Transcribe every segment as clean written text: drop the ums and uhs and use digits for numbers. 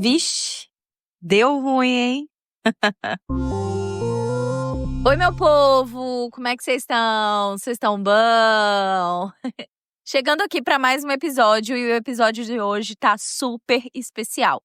Vixe, deu ruim, hein? Oi, meu povo! Como é que vocês estão? Vocês estão bom? Chegando aqui para mais um episódio e o episódio de hoje tá super especial.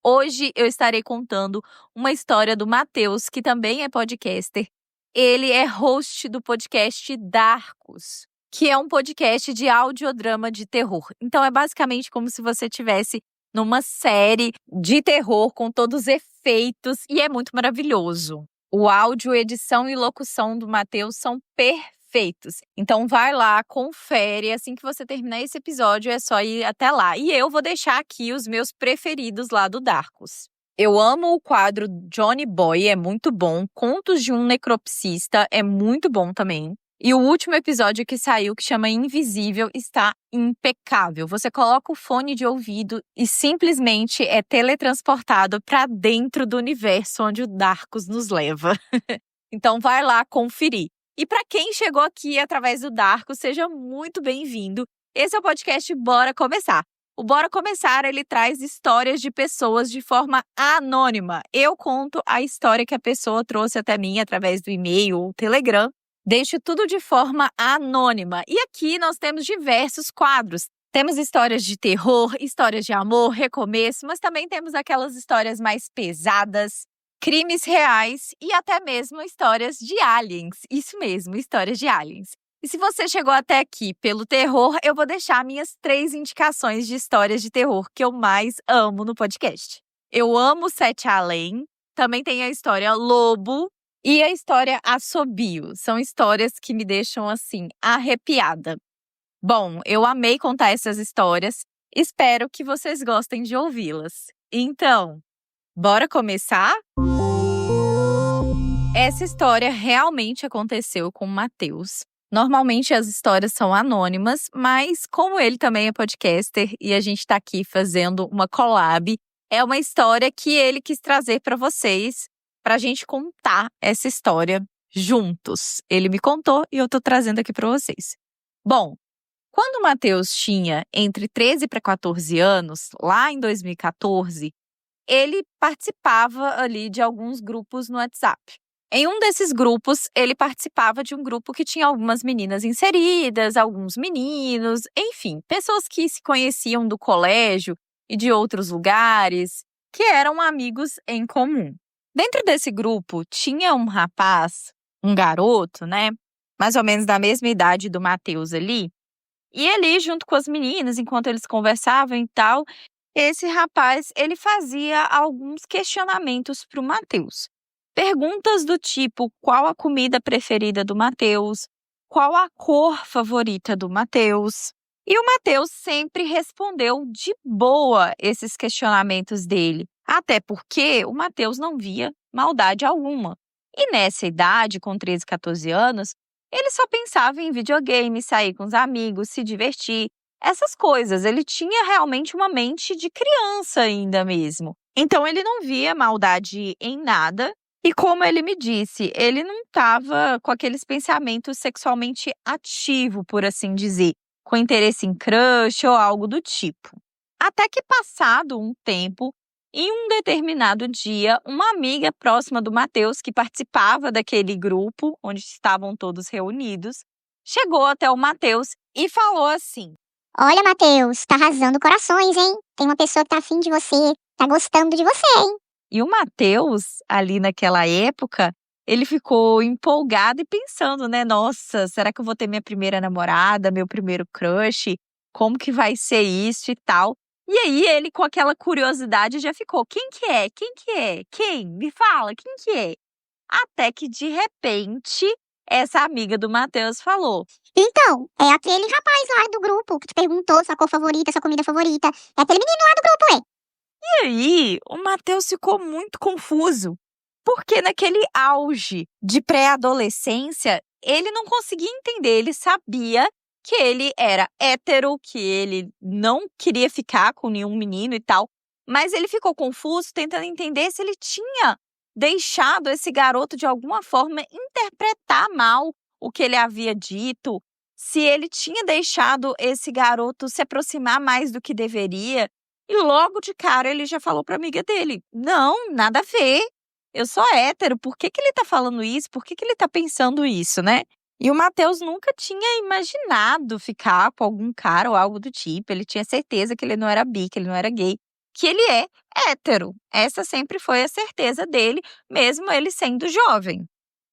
Hoje eu estarei contando uma história do Matheus, que também é podcaster. Ele é host do podcast Darkus, que é um podcast de audiodrama de terror. Então é basicamente como se você tivesse numa série de terror com todos os efeitos e é muito maravilhoso. O áudio, edição e locução do Matheus são perfeitos. Então vai lá, confere. Assim que você terminar esse episódio, é só ir até lá. E eu vou deixar aqui os meus preferidos lá do Darkus. Eu amo o quadro Johnny Boy, é muito bom. Contos de um necropsista é muito bom também. E o último episódio que saiu, que chama Invisível, está impecável. Você coloca o fone de ouvido e simplesmente é teletransportado para dentro do universo onde o Darkus nos leva. Então vai lá conferir. E para quem chegou aqui através do Darkus, seja muito bem-vindo. Esse é o podcast Bora Começar. O Bora Começar, ele traz histórias de pessoas de forma anônima. Eu conto a história que a pessoa trouxe até mim através do e-mail ou Telegram. Deixo tudo de forma anônima. E aqui nós temos diversos quadros. Temos histórias de terror, histórias de amor, recomeço, mas também temos aquelas histórias mais pesadas, crimes reais e até mesmo histórias de aliens. Isso mesmo, histórias de aliens. E se você chegou até aqui pelo terror, eu vou deixar minhas 3 indicações de histórias de terror que eu mais amo no podcast. Eu amo Sete Além, também tem a história Lobo e a história Assobio. São histórias que me deixam, assim, arrepiada. Bom, eu amei contar essas histórias. Espero que vocês gostem de ouvi-las. Então, bora começar? Essa história realmente aconteceu com o Matheus. Normalmente as histórias são anônimas, mas como ele também é podcaster e a gente tá aqui fazendo uma collab, é uma história que ele quis trazer para vocês, pra gente contar essa história juntos. Ele me contou e eu tô trazendo aqui para vocês. Bom, quando o Matheus tinha entre 13 para 14 anos, lá em 2014, ele participava ali de alguns grupos no WhatsApp. Em um desses grupos, ele participava de um grupo que tinha algumas meninas inseridas, alguns meninos, enfim, pessoas que se conheciam do colégio e de outros lugares, que eram amigos em comum. Dentro desse grupo, tinha um rapaz, um garoto, né, mais ou menos da mesma idade do Matheus ali, e ele, junto com as meninas, enquanto eles conversavam e tal, esse rapaz, ele fazia alguns questionamentos para o Matheus. Perguntas do tipo, qual a comida preferida do Matheus? Qual a cor favorita do Matheus? E o Matheus sempre respondeu de boa esses questionamentos dele, até porque o Matheus não via maldade alguma. E nessa idade, com 13, 14 anos, ele só pensava em videogame, sair com os amigos, se divertir, essas coisas. Ele tinha realmente uma mente de criança ainda mesmo. Então ele não via maldade em nada. E como ele me disse, ele não estava com aqueles pensamentos sexualmente ativos, por assim dizer, com interesse em crush ou algo do tipo. Até que passado um tempo, em um determinado dia, uma amiga próxima do Matheus, que participava daquele grupo onde estavam todos reunidos, chegou até o Matheus e falou assim: Olha, Matheus, tá arrasando corações, hein? Tem uma pessoa que tá afim de você, tá gostando de você, hein? E o Matheus, ali naquela época, ele ficou empolgado e pensando, né? Nossa, será que eu vou ter minha primeira namorada, meu primeiro crush? Como que vai ser isso e tal? E aí ele, com aquela curiosidade, já ficou: quem que é? Quem que é? Quem? Me fala, quem que é? Até que, de repente, essa amiga do Matheus falou: Então, é aquele rapaz lá do grupo que te perguntou sua cor favorita, sua comida favorita. É aquele menino lá do grupo, ué. E aí, o Matheus ficou muito confuso, porque naquele auge de pré-adolescência, ele não conseguia entender, ele sabia que ele era hétero, que ele não queria ficar com nenhum menino e tal, mas ele ficou confuso, tentando entender se ele tinha deixado esse garoto de alguma forma interpretar mal o que ele havia dito, se ele tinha deixado esse garoto se aproximar mais do que deveria. E logo de cara ele já falou pra amiga dele: "Não, nada a ver. Eu sou hétero, por que que ele tá falando isso? Por que que ele tá pensando isso, né?" E o Matheus nunca tinha imaginado ficar com algum cara ou algo do tipo. Ele tinha certeza que ele não era bi, que ele não era gay, que ele é hétero. Essa sempre foi a certeza dele, mesmo ele sendo jovem.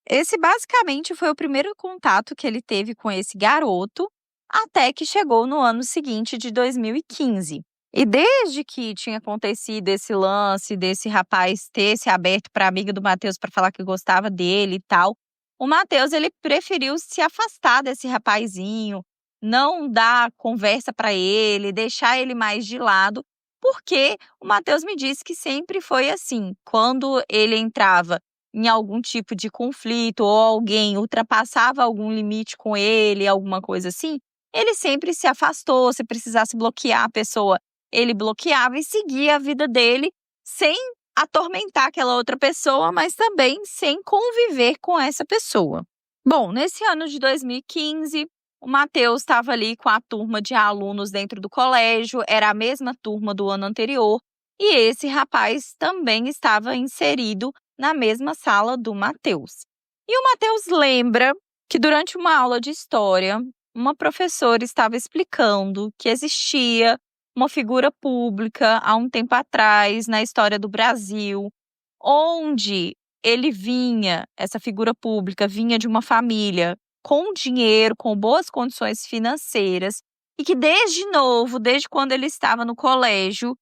Esse basicamente foi o primeiro contato que ele teve com esse garoto, até que chegou no ano seguinte de 2015. E desde que tinha acontecido esse lance desse rapaz ter se aberto para amiga do Matheus para falar que gostava dele e tal, o Matheus ele preferiu se afastar desse rapazinho, não dar conversa para ele, deixar ele mais de lado, porque o Matheus me disse que sempre foi assim, quando ele entrava em algum tipo de conflito ou alguém ultrapassava algum limite com ele, alguma coisa assim, ele sempre se afastou. Se precisasse bloquear a pessoa, ele bloqueava e seguia a vida dele sem atormentar aquela outra pessoa, mas também sem conviver com essa pessoa. Bom, nesse ano de 2015, o Matheus estava ali com a turma de alunos dentro do colégio, era a mesma turma do ano anterior, e esse rapaz também estava inserido na mesma sala do Matheus. E o Matheus lembra que durante uma aula de história, uma professora estava explicando que existia uma figura pública há um tempo atrás na história do Brasil, onde essa figura pública vinha de uma família com dinheiro, com boas condições financeiras, e que desde novo, desde quando ele estava no colégio,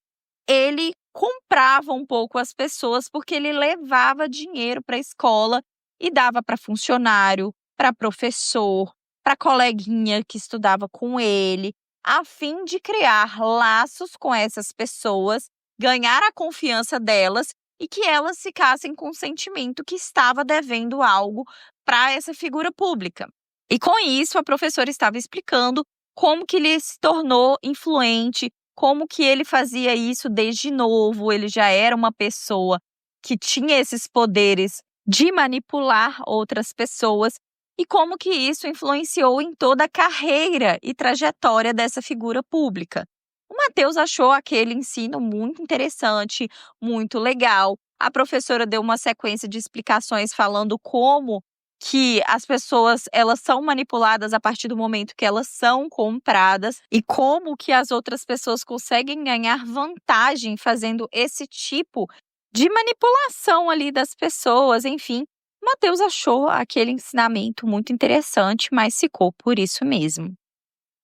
ele comprava um pouco as pessoas porque ele levava dinheiro para a escola e dava para funcionário, para professor, para coleguinha que estudava com ele, a fim de criar laços com essas pessoas, ganhar a confiança delas e que elas ficassem com o sentimento que estava devendo algo para essa figura pública. E com isso, a professora estava explicando como que ele se tornou influente, como que ele fazia isso desde novo. Ele já era uma pessoa que tinha esses poderes de manipular outras pessoas e como que isso influenciou em toda a carreira e trajetória dessa figura pública. O Matheus achou aquele ensino muito interessante, muito legal. A professora deu uma sequência de explicações falando como que as pessoas elas são manipuladas a partir do momento que elas são compradas e como que as outras pessoas conseguem ganhar vantagem fazendo esse tipo de manipulação ali das pessoas, enfim. Matheus achou aquele ensinamento muito interessante, mas ficou por isso mesmo.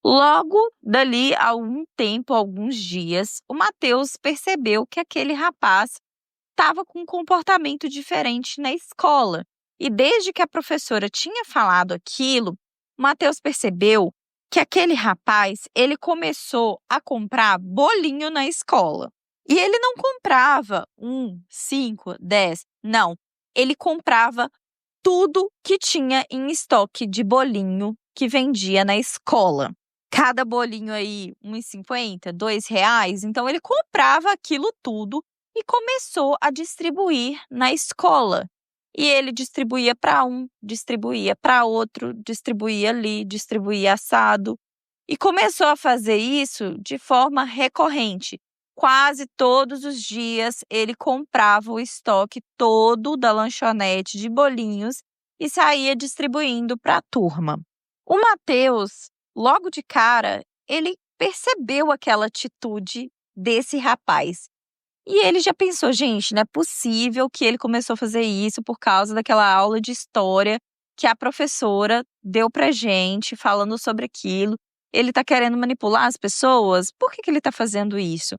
Logo dali a algum tempo, alguns dias, o Matheus percebeu que aquele rapaz estava com um comportamento diferente na escola. E desde que a professora tinha falado aquilo, o Matheus percebeu que aquele rapaz, ele começou a comprar bolinho na escola. E ele não comprava 1, 5, 10, não. Ele comprava tudo que tinha em estoque de bolinho que vendia na escola. Cada bolinho aí, R$1,50, R$2. Então, ele comprava aquilo tudo e começou a distribuir na escola. E ele distribuía para um, distribuía para outro, distribuía ali, distribuía assado. E começou a fazer isso de forma recorrente. Quase todos os dias ele comprava o estoque todo da lanchonete de bolinhos e saía distribuindo para a turma. O Matheus, logo de cara, ele percebeu aquela atitude desse rapaz. E ele já pensou, gente, não é possível que ele começou a fazer isso por causa daquela aula de história que a professora deu pra gente falando sobre aquilo. Ele tá querendo manipular as pessoas? Por que ele tá fazendo isso?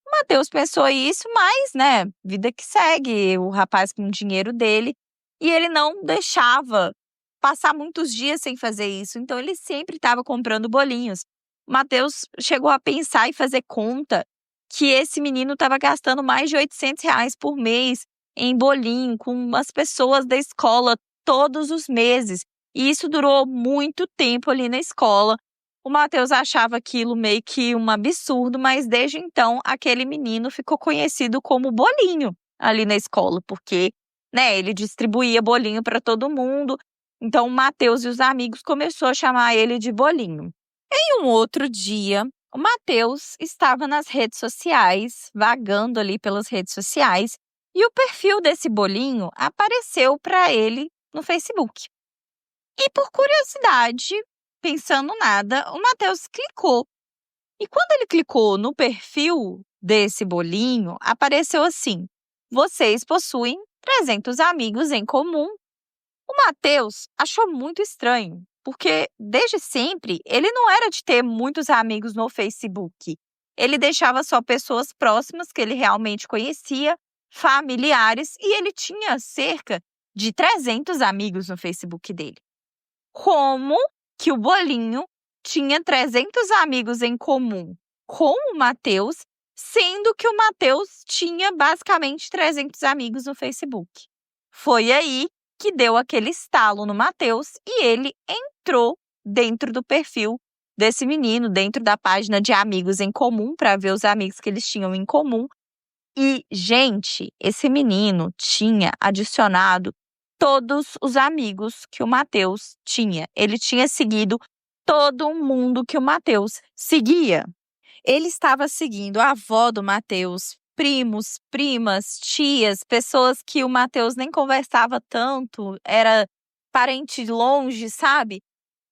O Matheus pensou isso, mas, né, vida que segue, o rapaz com o dinheiro dele, e ele não deixava passar muitos dias sem fazer isso, então ele sempre estava comprando bolinhos. O Matheus chegou a pensar e fazer conta que esse menino estava gastando mais de R$800 por mês em bolinho com as pessoas da escola todos os meses. E isso durou muito tempo ali na escola. O Matheus achava aquilo meio que um absurdo, mas desde então aquele menino ficou conhecido como Bolinho ali na escola, porque, né, ele distribuía bolinho para todo mundo. Então o Matheus e os amigos começaram a chamar ele de Bolinho. Em um outro dia, o Matheus estava nas redes sociais, vagando ali pelas redes sociais, e o perfil desse bolinho apareceu para ele no Facebook. E por curiosidade, pensando nada, o Matheus clicou. E quando ele clicou no perfil desse bolinho, apareceu assim: vocês possuem 300 amigos em comum. O Matheus achou muito estranho, porque desde sempre ele não era de ter muitos amigos no Facebook. Ele deixava só pessoas próximas que ele realmente conhecia, familiares, e ele tinha cerca de 300 amigos no Facebook dele. Como que o bolinho tinha 300 amigos em comum com o Matheus, sendo que o Matheus tinha basicamente 300 amigos no Facebook? Foi aí que deu aquele estalo no Matheus e ele entrou dentro do perfil desse menino, dentro da página de amigos em comum, para ver os amigos que eles tinham em comum. E, gente, esse menino tinha adicionado todos os amigos que o Matheus tinha. Ele tinha seguido todo mundo que o Matheus seguia. Ele estava seguindo a avó do Matheus, primos, primas, tias, pessoas que o Matheus nem conversava tanto, era parente longe, sabe?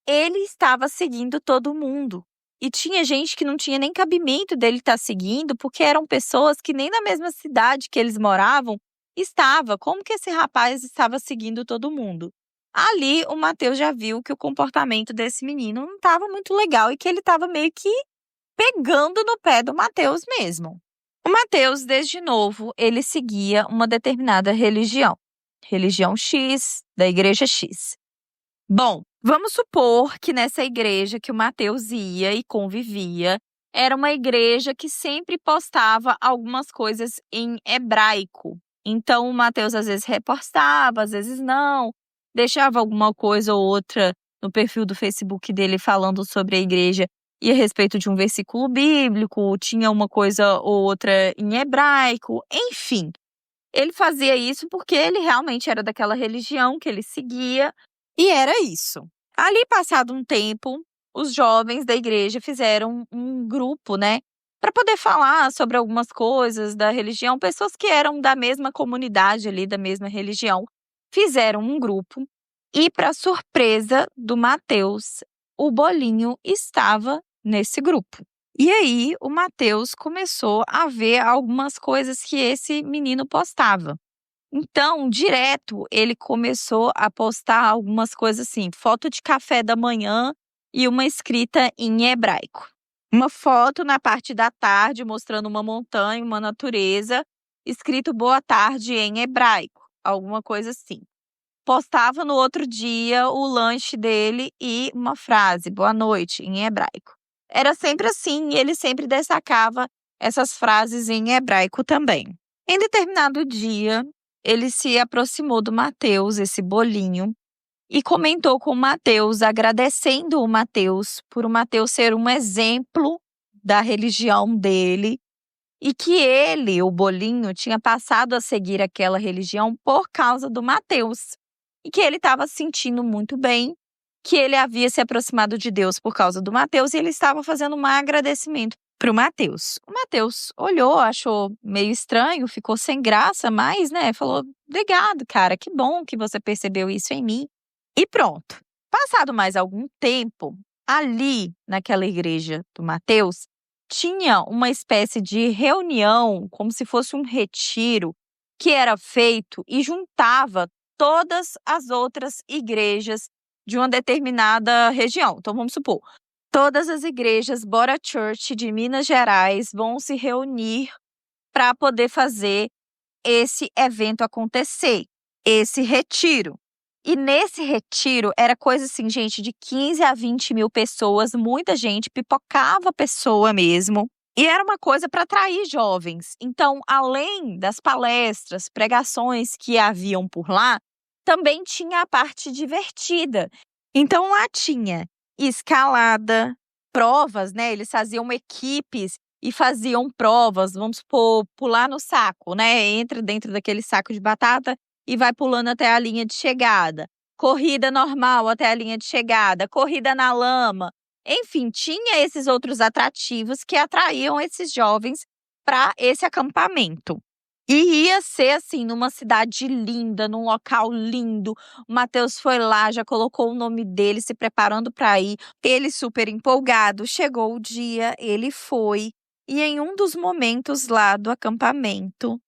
Ele estava seguindo todo mundo. E tinha gente que não tinha nem cabimento dele estar seguindo, porque eram pessoas que nem na mesma cidade que eles moravam estava. Como que esse rapaz estava seguindo todo mundo? Ali, o Matheus já viu que o comportamento desse menino não estava muito legal e que ele estava meio que pegando no pé do Matheus mesmo. O Matheus, desde novo, ele seguia uma determinada religião. Religião X, da igreja X. Bom, vamos supor que nessa igreja que o Matheus ia e convivia, era uma igreja que sempre postava algumas coisas em hebraico. Então, o Matheus às vezes repostava, às vezes não, deixava alguma coisa ou outra no perfil do Facebook dele falando sobre a igreja e a respeito de um versículo bíblico, tinha uma coisa ou outra em hebraico, enfim. Ele fazia isso porque ele realmente era daquela religião que ele seguia e era isso. Ali, passado um tempo, os jovens da igreja fizeram um grupo, né, para poder falar sobre algumas coisas da religião. Pessoas que eram da mesma comunidade ali, da mesma religião, fizeram um grupo e, para surpresa do Matheus, o bolinho estava nesse grupo. E aí, o Matheus começou a ver algumas coisas que esse menino postava. Então, direto, ele começou a postar algumas coisas assim, foto de café da manhã e uma escrita em hebraico. Uma foto na parte da tarde mostrando uma montanha, uma natureza, escrito boa tarde em hebraico, alguma coisa assim. Postava no outro dia o lanche dele e uma frase, boa noite, em hebraico. Era sempre assim e ele sempre destacava essas frases em hebraico também. Em determinado dia, ele se aproximou do Matheus, esse bolinho, e comentou com o Matheus, agradecendo o Matheus por o Matheus ser um exemplo da religião dele e que ele, o bolinho, tinha passado a seguir aquela religião por causa do Matheus e que ele estava se sentindo muito bem, que ele havia se aproximado de Deus por causa do Matheus e ele estava fazendo um agradecimento para o Matheus. O Matheus olhou, achou meio estranho, ficou sem graça, mas, né, falou, obrigado, cara, que bom que você percebeu isso em mim. E pronto. Passado mais algum tempo, ali naquela igreja do Matheus, tinha uma espécie de reunião, como se fosse um retiro, que era feito e juntava todas as outras igrejas de uma determinada região. Então, vamos supor, todas as igrejas Bora Church de Minas Gerais vão se reunir para poder fazer esse evento acontecer, esse retiro. E nesse retiro era coisa assim, gente, de 15 a 20 mil pessoas, muita gente, pipocava pessoa mesmo. E era uma coisa para atrair jovens. Então, além das palestras, pregações que haviam por lá, também tinha a parte divertida. Então, lá tinha escalada, provas, né? Eles faziam equipes e faziam provas, vamos supor, pular no saco, né? Entra dentro daquele saco de batata e vai pulando até a linha de chegada. Corrida normal até a linha de chegada, corrida na lama. Enfim, tinha esses outros atrativos que atraíam esses jovens para esse acampamento. E ia ser assim, numa cidade linda, num local lindo. O Matheus foi lá, já colocou o nome dele, se preparando para ir. Ele super empolgado. Chegou o dia, ele foi. E em um dos momentos lá do acampamento,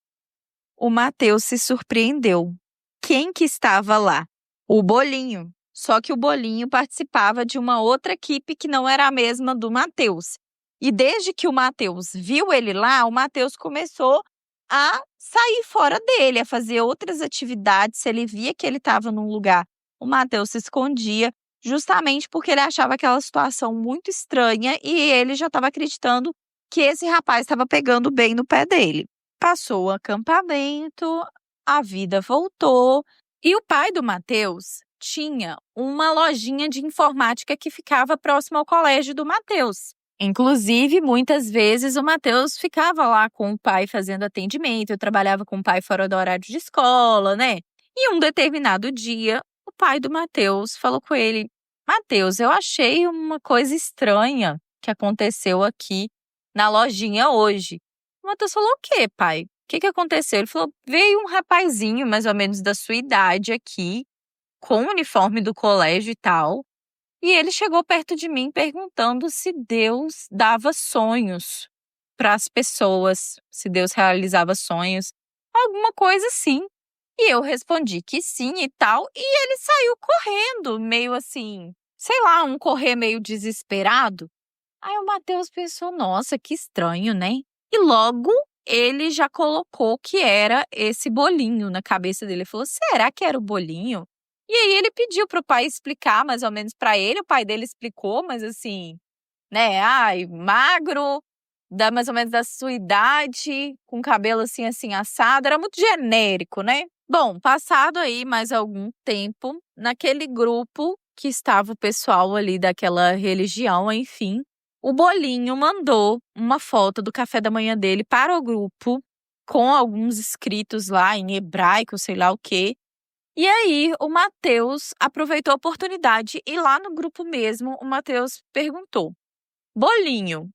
o Matheus se surpreendeu. Quem que estava lá? O Bolinho. Só que o Bolinho participava de uma outra equipe que não era a mesma do Matheus. E desde que o Matheus viu ele lá, o Matheus começou a sair fora dele, a fazer outras atividades. Se ele via que ele estava num lugar, o Matheus se escondia, justamente porque ele achava aquela situação muito estranha e ele já estava acreditando que esse rapaz estava pegando bem no pé dele. Passou o acampamento, a vida voltou e o pai do Matheus tinha uma lojinha de informática que ficava próximo ao colégio do Matheus. Inclusive, muitas vezes o Matheus ficava lá com o pai fazendo atendimento, eu trabalhava com o pai fora do horário de escola, né? E um determinado dia, o pai do Matheus falou com ele: Matheus, eu achei uma coisa estranha que aconteceu aqui na lojinha hoje. O Matheus falou: o quê, pai? O que aconteceu? Ele falou: veio um rapazinho mais ou menos da sua idade aqui, com o uniforme do colégio e tal. E ele chegou perto de mim perguntando se Deus dava sonhos para as pessoas, se Deus realizava sonhos, alguma coisa assim. E eu respondi que sim e tal, e ele saiu correndo, meio assim, sei lá, um correr meio desesperado. Aí o Matheus pensou: nossa, que estranho, né? E logo ele já colocou que era esse bolinho na cabeça dele. Ele falou: será que era o bolinho? E aí ele pediu pro pai explicar mais ou menos para ele. O pai dele explicou, mas assim, né? Ai, magro, mais ou menos da sua idade, com cabelo assim assado. Era muito genérico, né? Bom, passado aí mais algum tempo, naquele grupo que estava o pessoal ali daquela religião, enfim, o Bolinho mandou uma foto do café da manhã dele para o grupo, com alguns escritos lá em hebraico, sei lá o quê. E aí, o Matheus aproveitou a oportunidade e lá no grupo mesmo, o Matheus perguntou: Bolinho,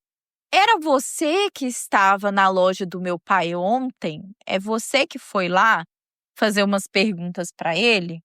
era você que estava na loja do meu pai ontem? É você que foi lá fazer umas perguntas para ele?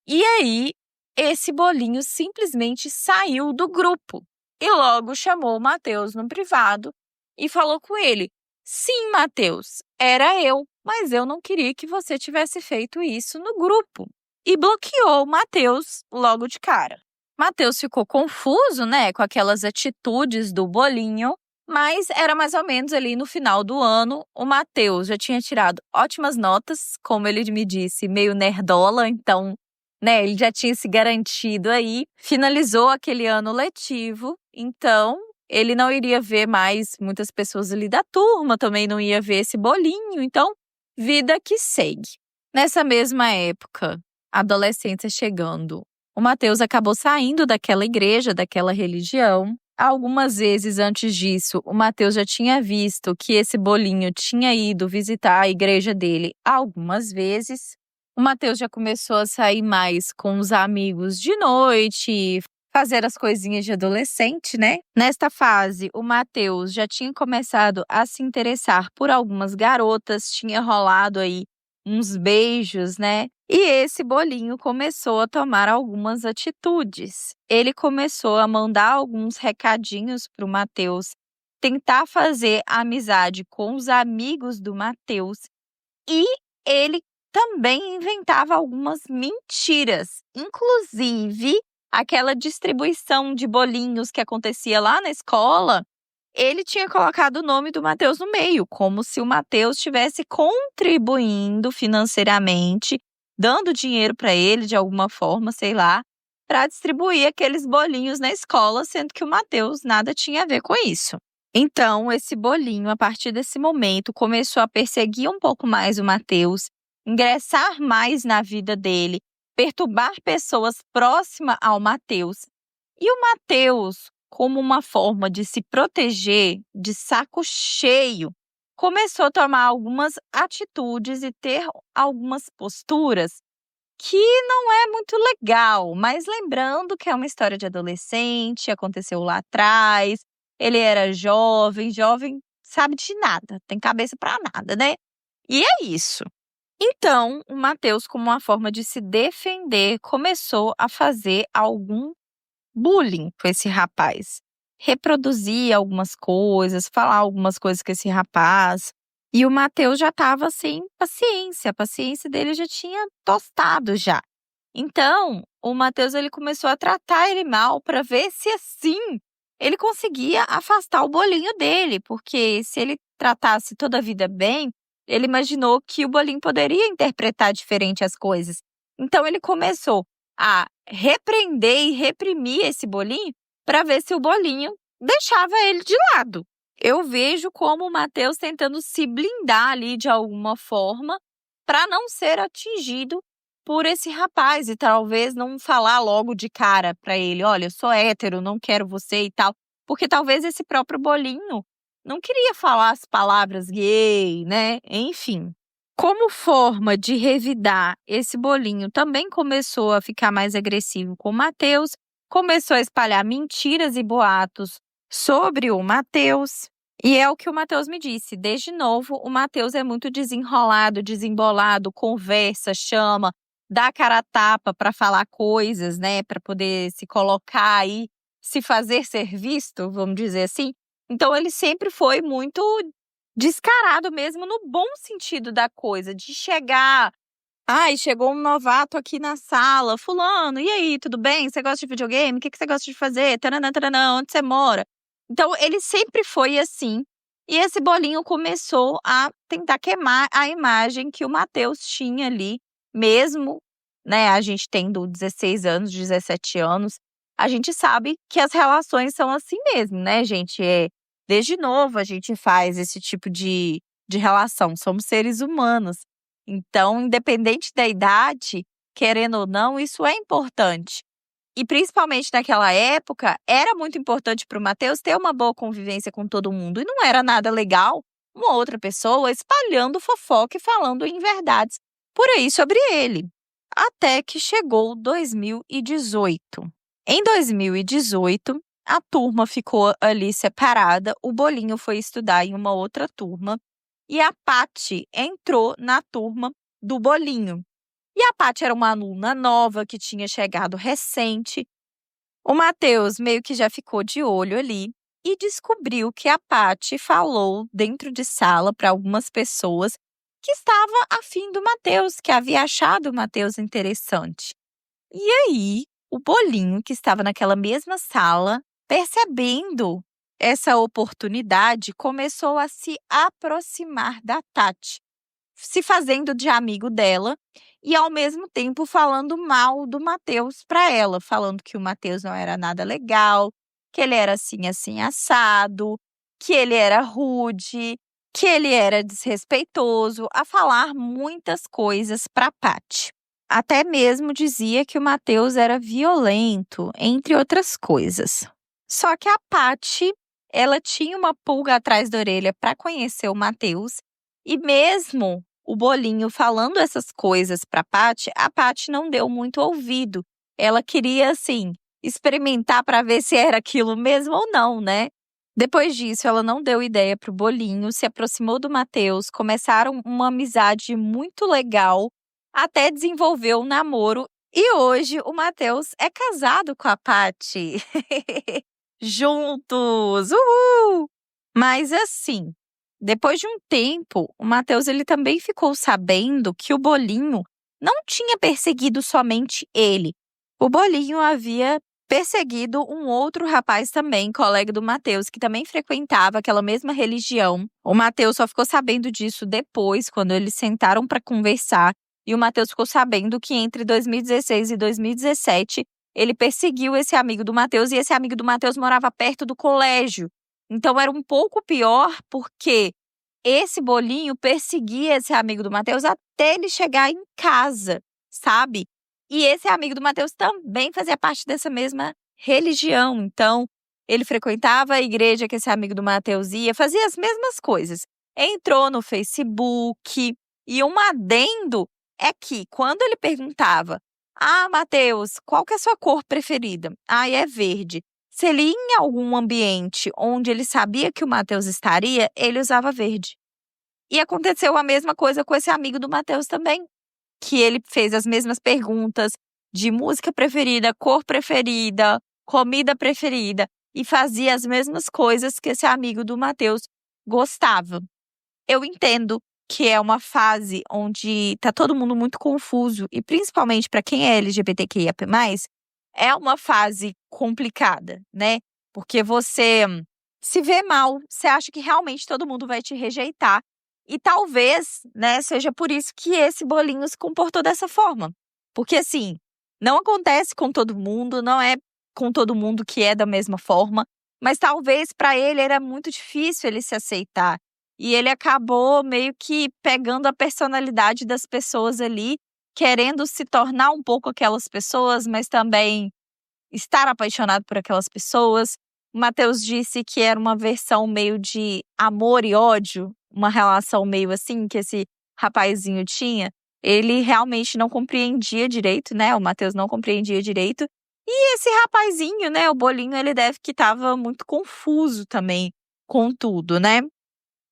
E aí, esse Bolinho simplesmente saiu do grupo e logo chamou o Matheus no privado e falou com ele: sim, Matheus, era eu, mas eu não queria que você tivesse feito isso no grupo. E bloqueou o Matheus logo de cara. Matheus ficou confuso, né, com aquelas atitudes do Bolinho, mas era mais ou menos ali no final do ano. O Matheus já tinha tirado ótimas notas, como ele me disse, meio nerdola, então, né, ele já tinha se garantido aí. Finalizou aquele ano letivo, então ele não iria ver mais muitas pessoas ali da turma, também não ia ver esse Bolinho, então, vida que segue. Nessa mesma época, a adolescência chegando, o Matheus acabou saindo daquela igreja, daquela religião. Algumas vezes antes disso, o Matheus já tinha visto que esse Bolinho tinha ido visitar a igreja dele algumas vezes. O Matheus já começou a sair mais com os amigos de noite, fazer as coisinhas de adolescente, né? Nesta fase, o Matheus já tinha começado a se interessar por algumas garotas, tinha rolado aí uns beijos, né? E esse Bolinho começou a tomar algumas atitudes. Ele começou a mandar alguns recadinhos para o Matheus, tentar fazer amizade com os amigos do Matheus e ele também inventava algumas mentiras, inclusive aquela distribuição de bolinhos que acontecia lá na escola. Ele tinha colocado o nome do Matheus no meio, como se o Matheus estivesse contribuindo financeiramente, dando dinheiro para ele de alguma forma, sei lá, para distribuir aqueles bolinhos na escola, sendo que o Matheus nada tinha a ver com isso. Então, esse Bolinho, a partir desse momento, começou a perseguir um pouco mais o Matheus, ingressar mais na vida dele, perturbar pessoas próximas ao Matheus. E o Matheus, como uma forma de se proteger, de saco cheio, começou a tomar algumas atitudes e ter algumas posturas que não é muito legal, mas lembrando que é uma história de adolescente, aconteceu lá atrás, ele era jovem sabe de nada, tem cabeça pra nada, né? E é isso. Então, o Matheus, como uma forma de se defender, começou a fazer algum bullying com esse rapaz. Reproduzir algumas coisas, falar algumas coisas com esse rapaz. E o Matheus já estava sem paciência, a paciência dele já tinha tostado já. Então, o Matheus ele começou a tratar ele mal para ver se assim ele conseguia afastar o bolinho dele, porque se ele tratasse toda a vida bem, ele imaginou que o bolinho poderia interpretar diferente as coisas. Então ele começou a repreender e reprimir esse bolinho para ver se o bolinho deixava ele de lado. Eu vejo como o Matheus tentando se blindar ali de alguma forma para não ser atingido por esse rapaz e talvez não falar logo de cara para ele, olha, eu sou hétero, não quero você e tal, porque talvez esse próprio bolinho não queria falar as palavras gay, né? Enfim. Como forma de revidar, esse bolinho também começou a ficar mais agressivo com o Matheus, começou a espalhar mentiras e boatos sobre o Matheus. E é o que o Matheus me disse. Desde novo, o Matheus é muito desenrolado, desembolado, conversa, chama, dá cara a tapa para falar coisas, né? Para poder se colocar aí, se fazer ser visto, vamos dizer assim. Então, ele sempre foi muito descarado mesmo, no bom sentido da coisa, de chegar. Ai, chegou um novato aqui na sala. Fulano, e aí, tudo bem? Você gosta de videogame? O que você gosta de fazer? Taranã, taranã, onde você mora? Então, ele sempre foi assim. E esse bolinho começou a tentar queimar a imagem que o Matheus tinha ali, mesmo, né? A gente tendo 16 anos, 17 anos, a gente sabe que as relações são assim mesmo, né, gente? Desde novo a gente faz esse tipo de relação, somos seres humanos. Então, independente da idade, querendo ou não, isso é importante. E principalmente naquela época, era muito importante para o Matheus ter uma boa convivência com todo mundo. E não era nada legal uma outra pessoa espalhando fofoca e falando inverdades por aí sobre ele. Até que chegou 2018. Em 2018, a turma ficou ali separada, o Bolinho foi estudar em uma outra turma e a Paty entrou na turma do Bolinho. E a Paty era uma aluna nova que tinha chegado recente. O Matheus meio que já ficou de olho ali e descobriu que a Paty falou dentro de sala para algumas pessoas que estava afim do Matheus, que havia achado o Matheus interessante. E aí, o Bolinho, que estava naquela mesma sala, percebendo essa oportunidade, começou a se aproximar da Tati, se fazendo de amigo dela e, ao mesmo tempo, falando mal do Matheus para ela, falando que o Matheus não era nada legal, que ele era assim, assim, assado, que ele era rude, que ele era desrespeitoso, a falar muitas coisas para Paty. Até mesmo dizia que o Matheus era violento, entre outras coisas. Só que a Paty, ela tinha uma pulga atrás da orelha para conhecer o Matheus e mesmo o Bolinho falando essas coisas para a Paty não deu muito ouvido. Ela queria, assim, experimentar para ver se era aquilo mesmo ou não, né? Depois disso, ela não deu ideia para o Bolinho, se aproximou do Matheus, começaram uma amizade muito legal, até desenvolveu um namoro e hoje o Matheus é casado com a Paty. Juntos! Uhul! Mas assim, depois de um tempo, o Matheus ele também ficou sabendo que o Bolinho não tinha perseguido somente ele. O Bolinho havia perseguido um outro rapaz também, colega do Matheus, que também frequentava aquela mesma religião. O Matheus só ficou sabendo disso depois, quando eles sentaram para conversar. E o Matheus ficou sabendo que entre 2016 e 2017, ele perseguiu esse amigo do Matheus e esse amigo do Matheus morava perto do colégio. Então era um pouco pior porque esse Bolinho perseguia esse amigo do Matheus até ele chegar em casa, sabe? E esse amigo do Matheus também fazia parte dessa mesma religião. Então, ele frequentava a igreja que esse amigo do Matheus ia, fazia as mesmas coisas. Entrou no Facebook e um adendo é que quando ele perguntava: "Ah, Matheus, qual que é a sua cor preferida?", "Ah, é verde". Se ele ia em algum ambiente onde ele sabia que o Matheus estaria, ele usava verde. E aconteceu a mesma coisa com esse amigo do Matheus também, que ele fez as mesmas perguntas de música preferida, cor preferida, comida preferida, e fazia as mesmas coisas que esse amigo do Matheus gostava. Eu entendo que é uma fase onde tá todo mundo muito confuso e principalmente para quem é LGBTQIAP+, é uma fase complicada, né, porque você se vê mal, você acha que realmente todo mundo vai te rejeitar e talvez, né, seja por isso que esse bolinho se comportou dessa forma. Porque assim, não acontece com todo mundo, não é com todo mundo que é da mesma forma, mas talvez para ele era muito difícil ele se aceitar. E ele acabou meio que pegando a personalidade das pessoas ali, querendo se tornar um pouco aquelas pessoas, mas também estar apaixonado por aquelas pessoas. O Matheus disse que era uma versão meio de amor e ódio, uma relação meio assim que esse rapazinho tinha. Ele realmente não compreendia direito, né? O Matheus não compreendia direito. E esse rapazinho, né, o Bolinho, ele deve que estava muito confuso também com tudo, né?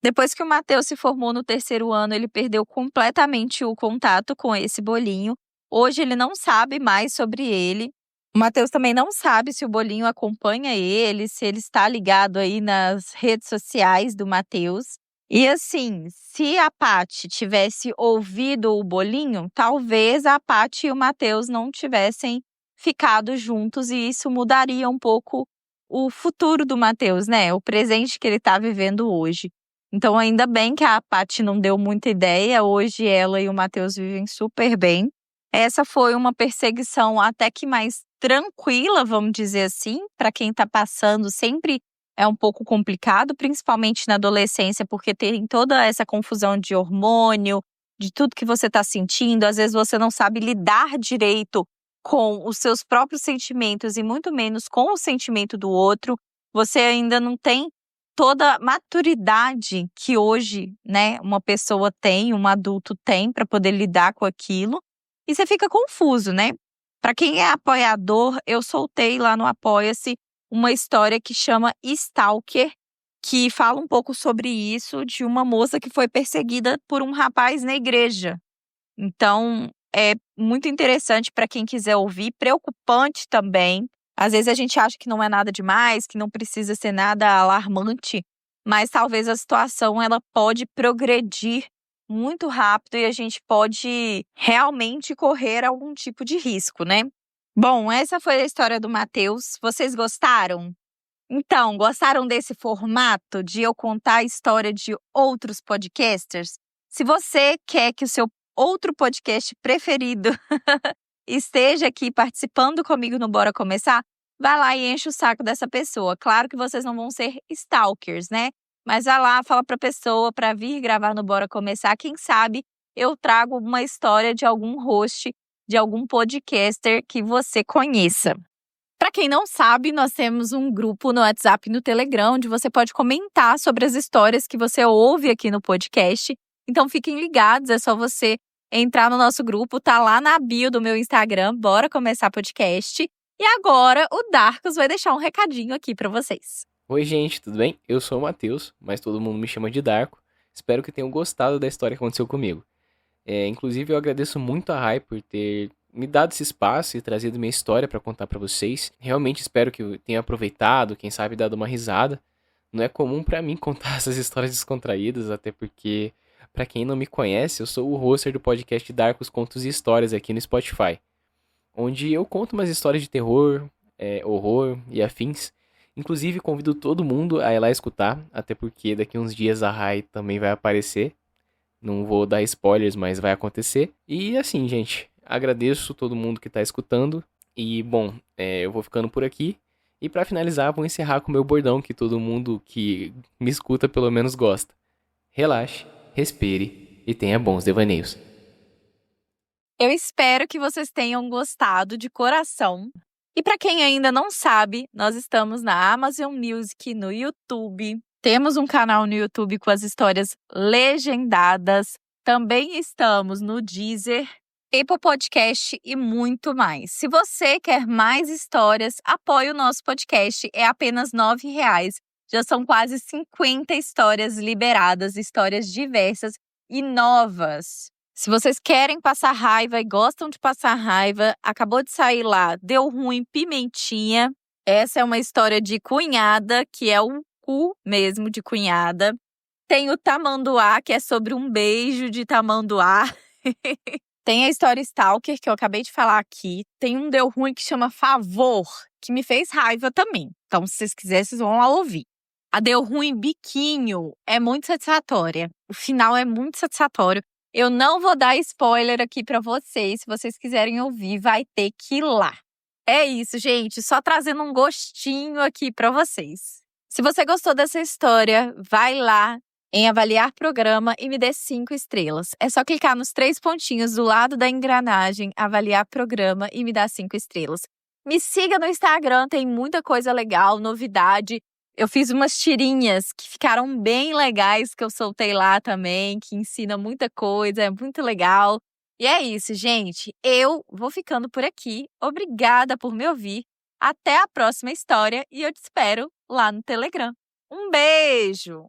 Depois que o Matheus se formou no 3º ano, ele perdeu completamente o contato com esse Bolinho. Hoje ele não sabe mais sobre ele. O Matheus também não sabe se o Bolinho acompanha ele, se ele está ligado aí nas redes sociais do Matheus. E assim, se a Paty tivesse ouvido o Bolinho, talvez a Paty e o Matheus não tivessem ficado juntos e isso mudaria um pouco o futuro do Matheus, né? O presente que ele está vivendo hoje. Então, ainda bem que a Paty não deu muita ideia. Hoje ela e o Matheus vivem super bem. Essa foi uma perseguição até que mais tranquila, vamos dizer assim, para quem está passando sempre é um pouco complicado, principalmente na adolescência, porque tem toda essa confusão de hormônio, de tudo que você está sentindo. Às vezes você não sabe lidar direito com os seus próprios sentimentos e muito menos com o sentimento do outro. Você ainda não tem toda a maturidade que hoje, né, uma pessoa tem, um adulto tem para poder lidar com aquilo. E você fica confuso, né? Para quem é apoiador, eu soltei lá no Apoia-se uma história que chama Stalker, que fala um pouco sobre isso, de uma moça que foi perseguida por um rapaz na igreja. Então, é muito interessante para quem quiser ouvir, preocupante também. Às vezes a gente acha que não é nada demais, que não precisa ser nada alarmante, mas talvez a situação ela pode progredir muito rápido e a gente pode realmente correr algum tipo de risco, né? Bom, essa foi a história do Matheus. Vocês gostaram? Então, gostaram desse formato de eu contar a história de outros podcasters? Se você quer que o seu outro podcast preferido esteja aqui participando comigo no Bora Começar, vai lá e enche o saco dessa pessoa. Claro que vocês não vão ser stalkers, né? Mas vai lá, fala pra pessoa para vir gravar no Bora Começar. Quem sabe eu trago uma história de algum host, de algum podcaster que você conheça. Para quem não sabe, nós temos um grupo no WhatsApp e no Telegram, onde você pode comentar sobre as histórias que você ouve aqui no podcast. Então fiquem ligados, é só você entrar no nosso grupo, tá lá na bio do meu Instagram, Bora Começar Podcast. E agora o Darkus vai deixar um recadinho aqui para vocês. Oi gente, tudo bem? Eu sou o Matheus, mas todo mundo me chama de Darko. Espero que tenham gostado da história que aconteceu comigo. Inclusive eu agradeço muito a Rai por ter me dado esse espaço e trazido minha história para contar para vocês. Realmente espero que eu tenha aproveitado, quem sabe dado uma risada. Não é comum para mim contar essas histórias descontraídas, até porque, para quem não me conhece, eu sou o hoster do podcast Darkus Contos e Histórias aqui no Spotify, onde eu conto umas histórias de terror, horror e afins. Inclusive convido todo mundo a ir lá escutar, até porque daqui uns dias a Rai também vai aparecer. Não vou dar spoilers, mas vai acontecer. E assim, gente, agradeço todo mundo que tá escutando. E, bom, eu vou ficando por aqui. E pra finalizar, vou encerrar com o meu bordão que todo mundo que me escuta pelo menos gosta. Relaxe, respire e tenha bons devaneios. Eu espero que vocês tenham gostado de coração. E para quem ainda não sabe, nós estamos na Amazon Music, no YouTube. Temos um canal no YouTube com as histórias legendadas. Também estamos no Deezer, Apple Podcast e muito mais. Se você quer mais histórias, apoie o nosso podcast. É apenas R$ 9,00. Já são quase 50 histórias liberadas, histórias diversas e novas. Se vocês querem passar raiva e gostam de passar raiva, acabou de sair lá, Deu Ruim Pimentinha. Essa é uma história de cunhada, que é um cu mesmo de cunhada. Tem o Tamanduá, que é sobre um beijo de tamanduá. Tem a história Stalker, que eu acabei de falar aqui. Tem um Deu Ruim que chama Favor, que me fez raiva também. Então, se vocês quiserem, vocês vão lá ouvir. A Deu Ruim Biquinho é muito satisfatória. O final é muito satisfatório. Eu não vou dar spoiler aqui pra vocês. Se vocês quiserem ouvir, vai ter que ir lá. É isso, gente. Só trazendo um gostinho aqui pra vocês. Se você gostou dessa história, vai lá em avaliar programa e me dê 5 estrelas. É só clicar nos 3 pontinhos do lado da engrenagem, avaliar programa e me dar 5 estrelas. Me siga no Instagram, tem muita coisa legal, novidade. Eu fiz umas tirinhas que ficaram bem legais, que eu soltei lá também, que ensina muita coisa, é muito legal. E é isso, gente. Eu vou ficando por aqui. Obrigada por me ouvir. Até a próxima história e eu te espero lá no Telegram. Um beijo!